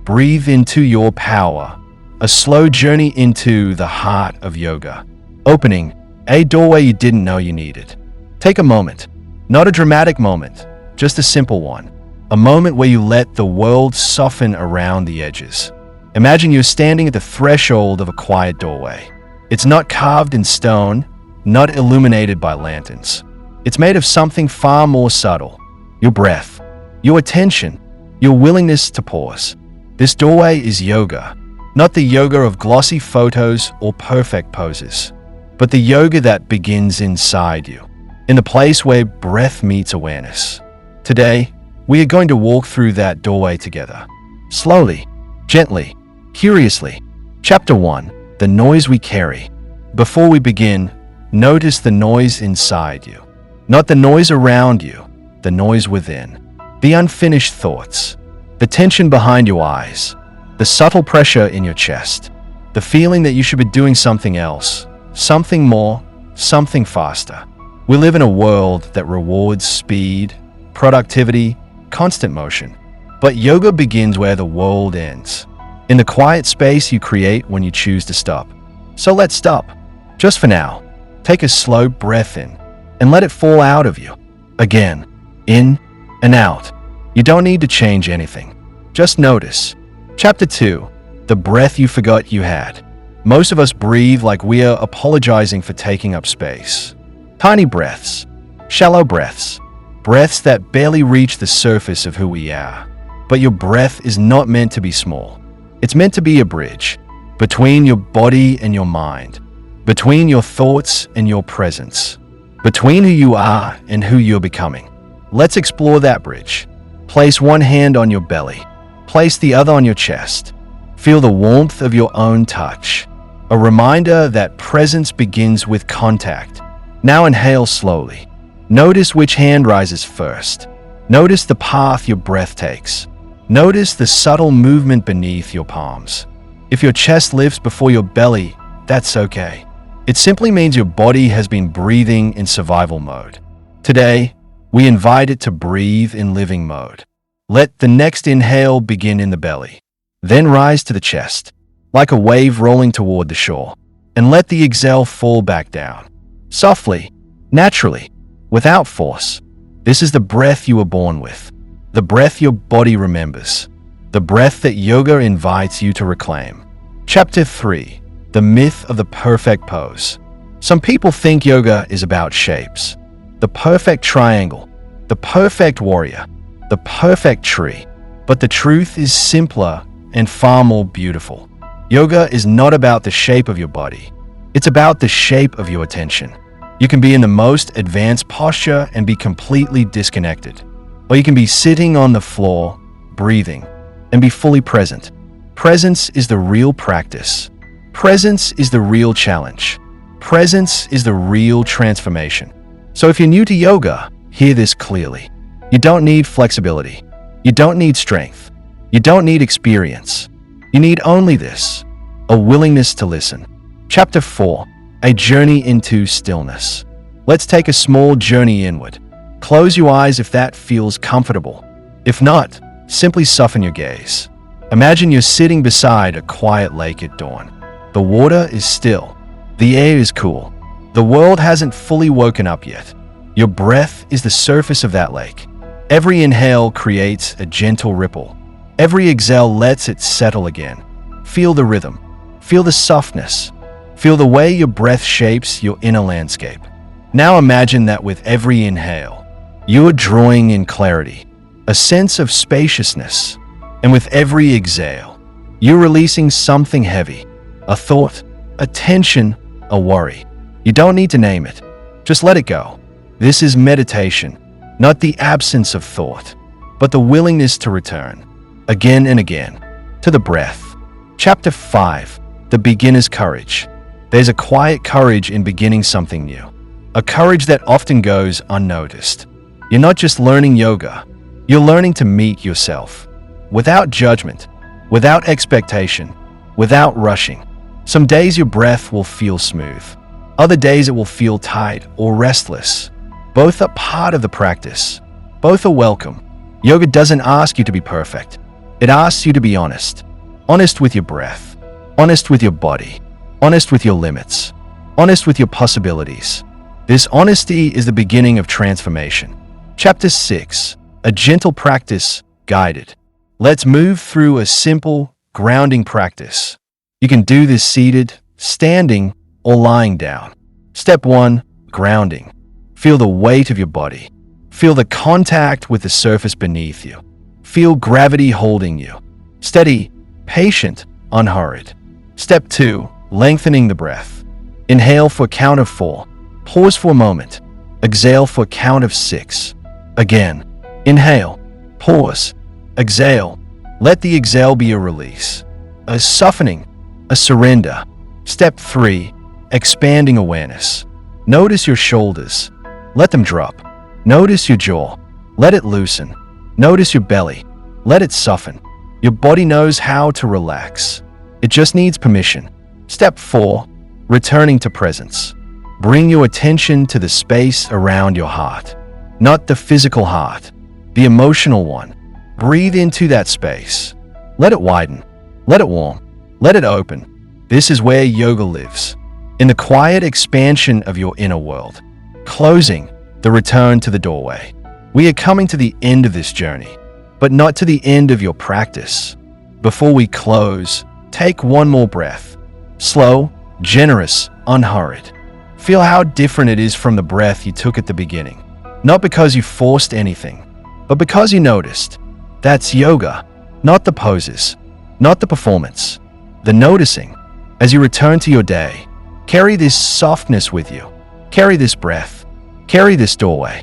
Breathe into your power. A slow journey into the heart of yoga. Opening a doorway you didn't know you needed. Take a moment. Not a dramatic moment, just a simple one. A moment where you let the world soften around the edges. Imagine you're standing at the threshold of a quiet doorway. It's not carved in stone, not illuminated by lanterns. It's made of something far more subtle. Your breath, your attention, your willingness to pause. This doorway is yoga, not the yoga of glossy photos or perfect poses, but the yoga that begins inside you, in the place where breath meets awareness. Today, we are going to walk through that doorway together. Slowly, gently, curiously. Chapter 1. The noise we carry. Before we begin, notice the noise inside you. Not the noise around you, the noise within. The unfinished thoughts. The tension behind your eyes. The subtle pressure in your chest. The feeling that you should be doing something else, something more, something faster. We live in a world that rewards speed, productivity, constant motion. But yoga begins where the world ends, in the quiet space you create when you choose to stop. So let's stop. Just for now, take a slow breath in and let it fall out of you. Again, in and out. You don't need to change anything. Just notice. Chapter 2. The breath you forgot you had. Most of us breathe like we are apologizing for taking up space. Tiny breaths, shallow breaths, breaths that barely reach the surface of who we are. But your breath is not meant to be small. It's meant to be a bridge between your body and your mind, between your thoughts and your presence, between who you are and who you're becoming. Let's explore that bridge. Place one hand on your belly. Place the other on your chest. Feel the warmth of your own touch. A reminder that presence begins with contact. Now inhale slowly. Notice which hand rises first. Notice the path your breath takes. Notice the subtle movement beneath your palms. If your chest lifts before your belly, that's okay. It simply means your body has been breathing in survival mode. Today, we invite it to breathe in living mode. Let the next inhale begin in the belly, then rise to the chest, like a wave rolling toward the shore, and let the exhale fall back down. Softly, naturally, without force. This is the breath you were born with, the breath your body remembers, the breath that yoga invites you to reclaim. Chapter 3. The myth of the perfect pose. Some people think yoga is about shapes. The perfect triangle, the perfect warrior, the perfect tree. But the truth is simpler and far more beautiful. Yoga is not about the shape of your body. It's about the shape of your attention. You can be in the most advanced posture and be completely disconnected. Or you can be sitting on the floor, breathing, and be fully present. Presence is the real practice. Presence is the real challenge. Presence is the real transformation. So if you're new to yoga, hear this clearly. You don't need flexibility. You don't need strength. You don't need experience. You need only this, a willingness to listen. Chapter 4. A journey into stillness. Let's take a small journey inward. Close your eyes if that feels comfortable. If not, simply soften your gaze. Imagine you're sitting beside a quiet lake at dawn. The water is still. The air is cool. The world hasn't fully woken up yet. Your breath is the surface of that lake. Every inhale creates a gentle ripple. Every exhale lets it settle again. Feel the rhythm. Feel the softness. Feel the way your breath shapes your inner landscape. Now imagine that with every inhale, you are drawing in clarity, a sense of spaciousness. And with every exhale, you're releasing something heavy, a thought, a tension, a worry. You don't need to name it. Just let it go. This is meditation, not the absence of thought, but the willingness to return, again and again, to the breath. Chapter 5. The beginner's courage. There's a quiet courage in beginning something new, a courage that often goes unnoticed. You're not just learning yoga, you're learning to meet yourself, without judgment, without expectation, without rushing. Some days your breath will feel smooth. Other days it will feel tight or restless. Both are part of the practice. Both are welcome. Yoga doesn't ask you to be perfect. It asks you to be honest. Honest with your breath. Honest with your body. Honest with your limits. Honest with your possibilities. This honesty is the beginning of transformation. Chapter 6. A gentle practice, guided. Let's move through a simple, grounding practice. You can do this seated, standing, or lying down. Step 1. Grounding. Feel the weight of your body. Feel the contact with the surface beneath you. Feel gravity holding you. Steady, patient, unhurried. Step 2. Lengthening the breath. Inhale for a count of 4. Pause for a moment. Exhale for a count of 6. Again. Inhale. Pause. Exhale. Let the exhale be a release. A softening. A surrender. Step 3. Expanding awareness. Notice your shoulders. Let them drop. Notice your jaw. Let it loosen. Notice your belly. Let it soften. Your body knows how to relax. It just needs permission. Step 4. Returning to presence. Bring your attention to the space around your heart. Not the physical heart, the emotional one. Breathe into that space. Let it widen. Let it warm. Let it open. This is where yoga lives. In the quiet expansion of your inner world. Closing, the return to the doorway. We are coming to the end of this journey, but not to the end of your practice. Before we close, take one more breath. Slow, generous, unhurried. Feel how different it is from the breath you took at the beginning. Not because you forced anything, but because you noticed. That's yoga, not the poses, not the performance, the noticing. As you return to your day, carry this softness with you. Carry this breath. Carry this doorway.